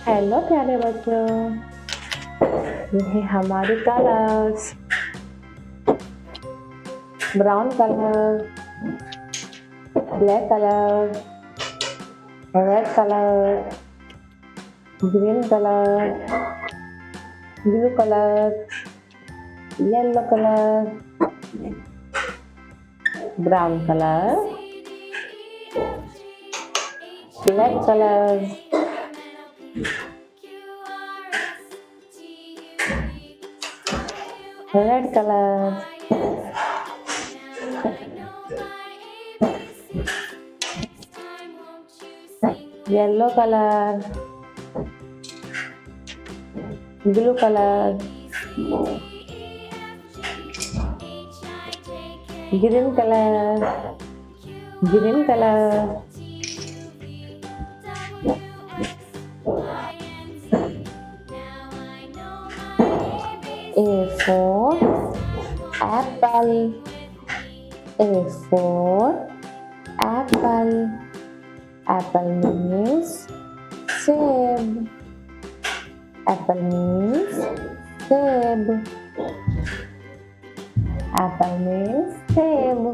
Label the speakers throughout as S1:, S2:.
S1: Hello प्यारे बच्चों, ये है हमारे colours. Brown colour, black colour, red colour, green colour, blue colour, yellow colour, brown colour, black colour, red colour, yellow colour, blue colour, green colour, green colour, A for apple, A for apple, apple means save, apple means save, apple means save.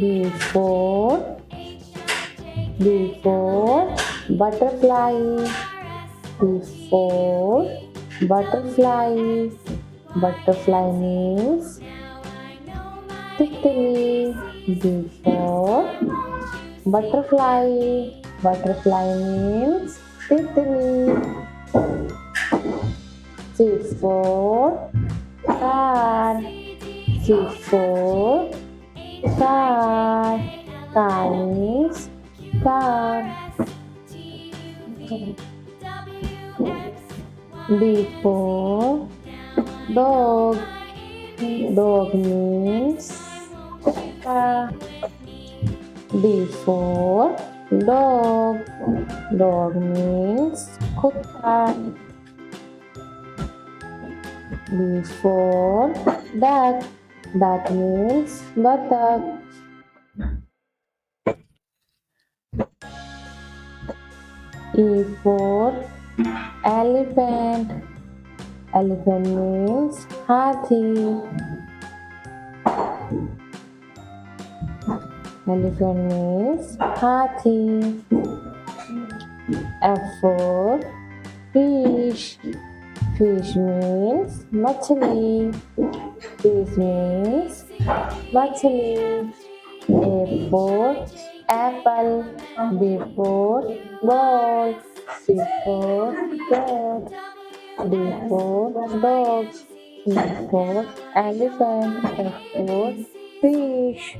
S1: B for butterfly, B for butterfly, butterfly means tickly. B for butterfly, butterfly means tickly. C for car, C for car, car means car. D for dog, dog means kutta. D for dog, dog means kutta. B for duck, duck means buttock. E for elephant, elephant means hathi, elephant means hathi. F for fish, fish means machli, fish means machli. A for apple, B for ball, C for cat, D for dog, E for elephant, F for fish.